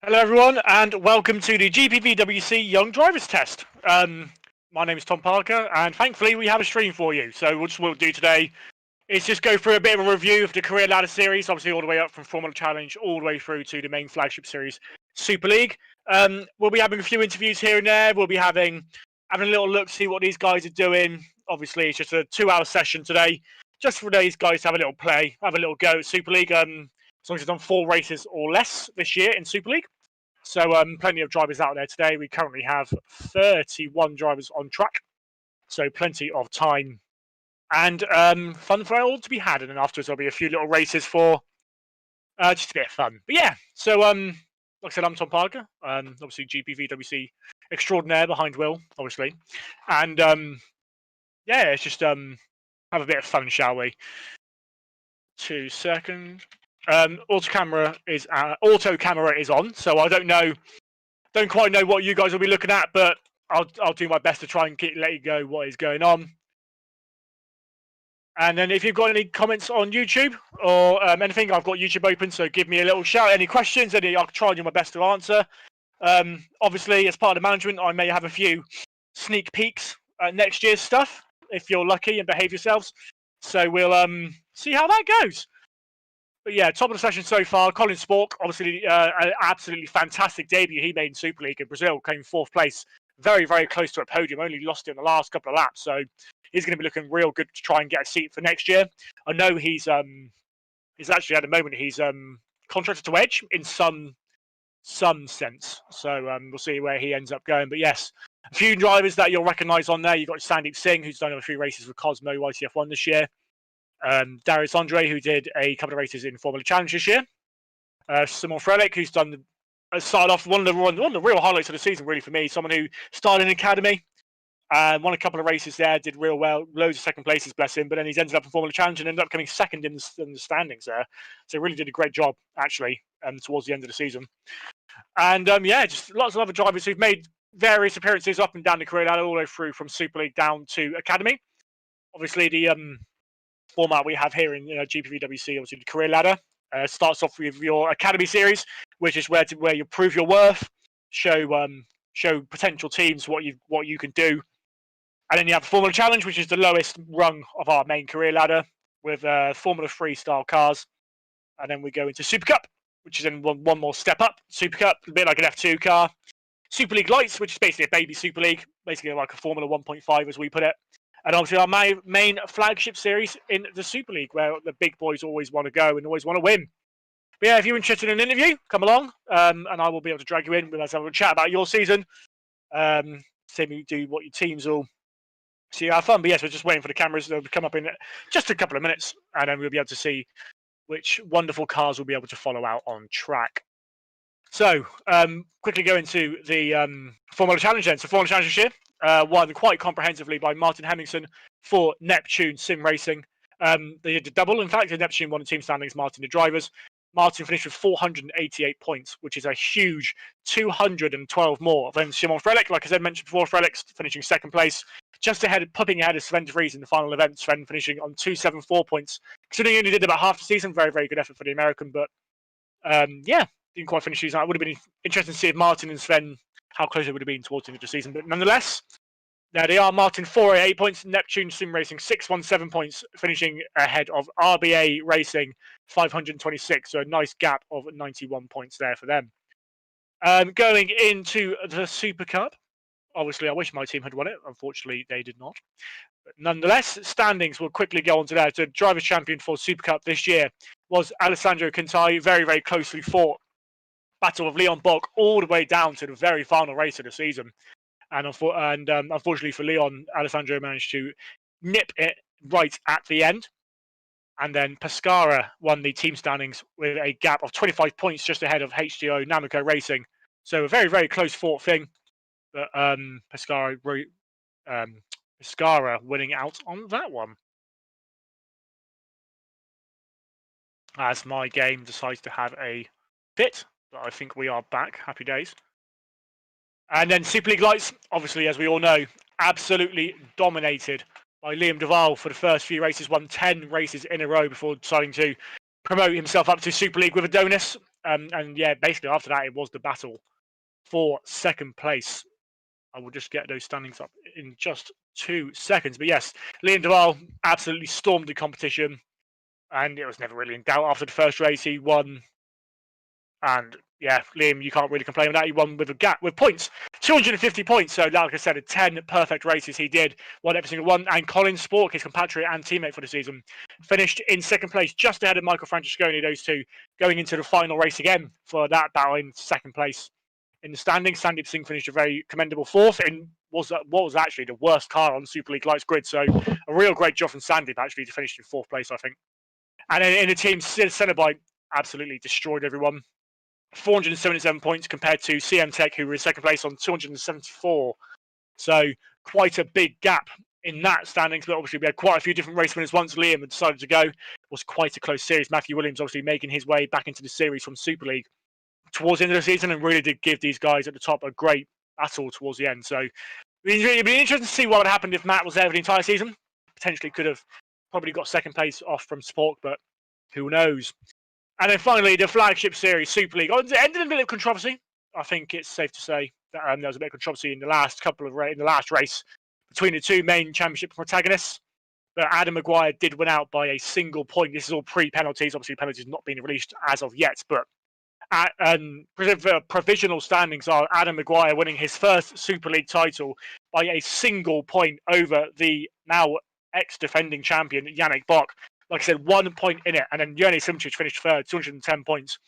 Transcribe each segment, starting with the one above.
Hello everyone and welcome to the GPVWC Young Drivers Test. My name is Tom Parker and thankfully we have a stream for you. So what we'll do today is just go through a bit of a review of the Career Ladder Series, obviously all the way up from Formula Challenge all the way through to the main flagship series, Super League. We'll be having a few interviews here and there. We'll be having a little look, see what these guys are doing. Obviously it's just a 2-hour session today, just for these guys to have a little play, have a little go at Super League. As long as they've done 4 races or less this year in Super League. So plenty of drivers out there today. We currently have 31 drivers on track. So plenty of time and fun for all to be had. And then afterwards there'll be a few little races for just a bit of fun. But yeah, so like I said, I'm Tom Parker. Obviously GPVWC extraordinaire behind Will, obviously. And yeah, it's just have a bit of fun, shall we? 2 seconds. Auto camera is on, so I don't quite know what you guys will be looking at, but I'll do my best to try and let you go what is going on. And then if you've got any comments on YouTube or anything, I've got YouTube open, so give me a little shout. Any questions, I'll try and do my best to answer. Obviously, as part of the management, I may have a few sneak peeks at next year's stuff if you're lucky and behave yourselves. So we'll see how that goes. But yeah, top of the session so far. Colin Spork, obviously an absolutely fantastic debut he made in Super League in Brazil, came 4th place, very, very close to a podium, only lost it in the last couple of laps. So he's going to be looking real good to try and get a seat for next year. I know he's actually at the moment he's contracted to Edge in some sense. So we'll see where he ends up going. But yes, a few drivers that you'll recognise on there. You've got Sandeep Singh, who's done a few races with Cosmo YTF1 this year. Darius Andre, who did a couple of races in Formula Challenge this year. Simon Frelick, who's done started off one of the real highlights of the season, really, for me. Someone who started in academy, won a couple of races there, did real well, loads of second places, bless him. But then he's ended up in Formula Challenge and ended up coming second in the standings there. So really did a great job, actually, towards the end of the season. And yeah, just lots of other drivers who've made various appearances up and down the career ladder, all the way through from Super League down to academy. Obviously, the format we have here in GPVWC, obviously the career ladder, starts off with your academy series, which is where you prove your worth, show potential teams what you can do, and then you have Formula Challenge, which is the lowest rung of our main career ladder with Formula 3 style cars, and then we go into Super Cup, which is then one more step up. Super Cup, a bit like an F2 car. Super League Lights, which is basically a baby Super League, basically like a Formula 1.5 as we put it. And obviously our main flagship series in the Super League, where the big boys always want to go and always want to win. But yeah, if you're interested in an interview, come along, and I will be able to drag you in. We'll have a chat about your season. See me do what your teams will see. Have fun. But yes, we're just waiting for the cameras. They'll come up in just a couple of minutes, and then we'll be able to see which wonderful cars we'll be able to follow out on track. So quickly go into the Formula Challenge then. So Formula Challenge this year. Won quite comprehensively by Martin Hemmingson for Neptune Simracing. They did a double. In fact, Neptune won the team standings, Martin the drivers. Martin finished with 488 points, which is a huge 212 more than Simon Frelick. Like I said, mentioned before, Frelick finishing 2nd place, just ahead, popping ahead of Sven de Vries in the final event. Sven finishing on 274 points. Considering he only did about half the season, very, very good effort for the American. But yeah, didn't quite finish the season. It would have been interesting to see if Martin and Sven, how close it would have been towards the end of the season. But nonetheless, there they are. Martin 488 points, Neptune Sim Racing 617 points, finishing ahead of RBA Racing 526. So a nice gap of 91 points there for them. Going into the Super Cup, obviously I wish my team had won it. Unfortunately, they did not. But nonetheless, standings will quickly go on to that. So drivers' champion for Super Cup this year was Alessandro Quintai, very, very closely fought battle of Leon Bock all the way down to the very final race of the season. And unfortunately for Leon, Alessandro managed to nip it right at the end. And then Pescara won the team standings with a gap of 25 points just ahead of HDO Namco Racing. So a very, very close fought thing. But Pescara winning out on that one. As my game decides to have a fit. But I think we are back. Happy days. And then Super League Lights, obviously, as we all know, absolutely dominated by Liam Duval for the first few races, won 10 races in a row before deciding to promote himself up to Super League with Adonis. And yeah, basically after that, it was the battle for second place. I will just get those standings up in just 2 seconds. But yes, Liam Duval absolutely stormed the competition, and it was never really in doubt after the first race. He won. And yeah, Liam, you can't really complain with that. He won with a gap with points, 250 points. So, like I said, 10 perfect races he did, won every single one. And Colin Spork, his compatriot and teammate for the season, finished in second place, just ahead of Michael Francesconi. Those two going into the final race again for that battle in second place in the standings. Sandeep Singh finished a very commendable fourth in what was actually the worst car on Super League Lights grid. So, a real great job from Sandeep actually to finish in fourth place, I think. And in the team, Cenobite absolutely destroyed everyone. 477 points compared to CM Tech, who were in second place on 274. So quite a big gap in that standings. But obviously, we had quite a few different race winners once Liam had decided to go. It was quite a close series. Matthew Williams obviously making his way back into the series from Super League towards the end of the season, and really did give these guys at the top a great battle towards the end. So it'd be interesting to see what would happen if Matt was there for the entire season. Potentially could have probably got second place off from Spork, but who knows? And then finally, the flagship series, Super League, it ended in a bit of controversy. I think it's safe to say that there was a bit of controversy in the last race between the two main championship protagonists. But Adam Maguire did win out by a single point. This is all pre-penalties. Obviously, penalties not being released as of yet. But provisional standings are Adam Maguire winning his first Super League title by a single point over the now ex-defending champion, Yannick Bock. Like I said, 1 point in it, and then Yoni Simčić finished third, 210 points.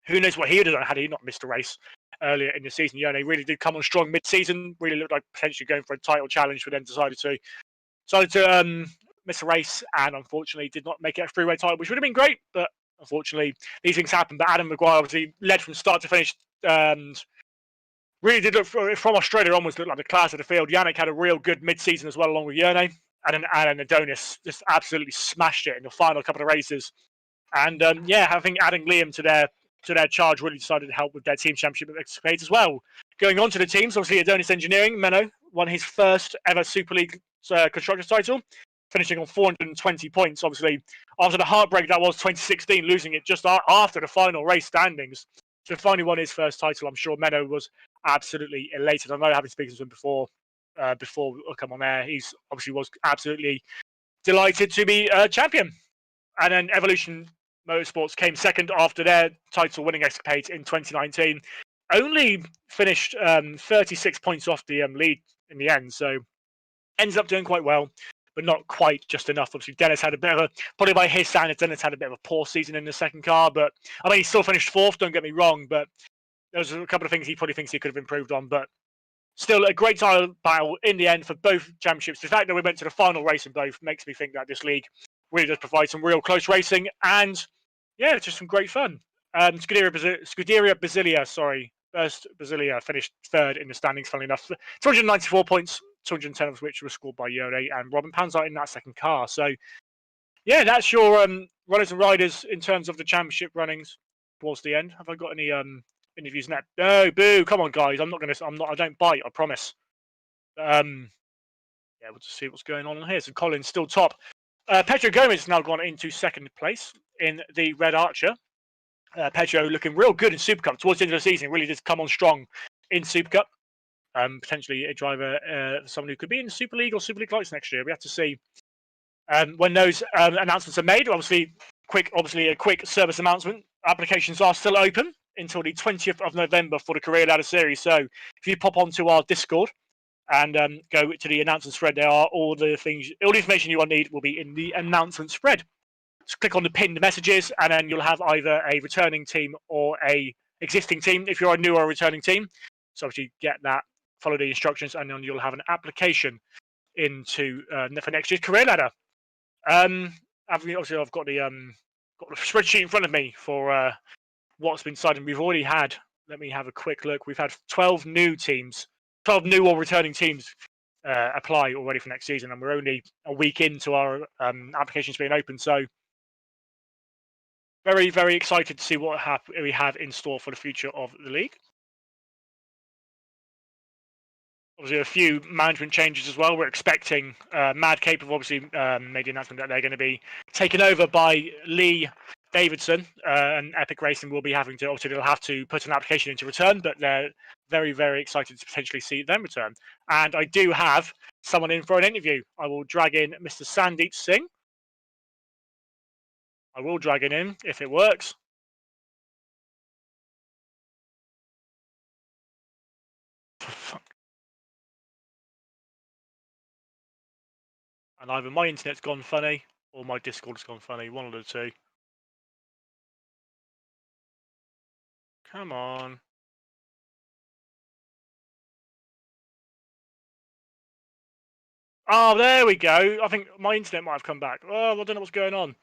Who knows what he would have done had he not missed a race earlier in the season. Yoni really did come on strong mid-season, really looked like potentially going for a title challenge, but then decided to miss a race, and unfortunately did not make it a freeway title, which would have been great, but unfortunately these things happen. But Adam Maguire obviously led from start to finish, and really did look from Australia onwards look like the class of the field. Yannick had a real good mid-season as well, along with Yone. And Adonis just absolutely smashed it in the final couple of races. And having adding Liam to their charge really decided to help with their team championship escapades as well. Going on to the teams, obviously Adonis Engineering, Menno, won his first ever Super League constructors title, finishing on 420 points. Obviously, after the heartbreak that was 2016, losing it just after the final race standings. So finally won his first title. I'm sure Menno was absolutely elated. I know, having spoken to him before we come on air, he's obviously was absolutely delighted to be a champion. And then Evolution Motorsports came second after their title winning escapade in 2019. Only finished 36 points off the lead in the end, so ends up doing quite well, but not quite just enough. Obviously, Dennis had a bit of a, probably by his standards, Dennis had a bit of a poor season in the second car, but I mean, he still finished fourth, don't get me wrong, but there's a couple of things he probably thinks he could have improved on, but still a great title battle in the end for both championships. The fact that we went to the final race in both makes me think that this league really does provide some real close racing, and yeah, it's just some great fun. Scuderia Basilia finished third in the standings, funnily enough. 294 points, 210 of which were scored by Yone and Robin Panzart in that second car. So yeah, that's your runners and riders in terms of the championship runnings towards the end. Have I got any interviews next? No, boo! Come on, guys. I don't bite. I promise. Yeah, we'll just see what's going on here. So Colin's still top. Pedro Gomez has now gone into second place in the Red Archer. Pedro looking real good in Super Cup towards the end of the season. Really did come on strong in Super Cup. Potentially a driver, someone who could be in Super League or Super League Lights next year. We have to see when those announcements are made. Obviously, a quick service announcement. Applications are still open until the 20th of November for the Career Ladder Series. So if you pop onto our Discord and go to the announcement spread, there are all the information you will need will be in the announcement spread. Just click on the pinned messages, and then you'll have either a returning team or a existing team if you're a new or a returning team. So obviously get that, follow the instructions, and then you'll have an application into for next year's Career Ladder. Obviously, I've got the spreadsheet in front of me for what's been decided. We've already had. Let me have a quick look. We've had 12 new or returning teams apply already for next season, and we're only a week into our applications being open. So very, very excited to see what we have in store for the future of the league. Obviously, a few management changes as well. We're expecting Mad Cape have obviously made the announcement that they're going to be taken over by Lee Davidson and Epic Racing will be having to, obviously, they'll have to put an application in to return, but they're very, very excited to potentially see them return. And I do have someone in for an interview. I will drag in Mr. Sandeep Singh. I will drag it in if it works. And either my internet's gone funny or my Discord's gone funny. One of the two. Come on. Oh, there we go. I think my internet might have come back. Oh, I don't know what's going on.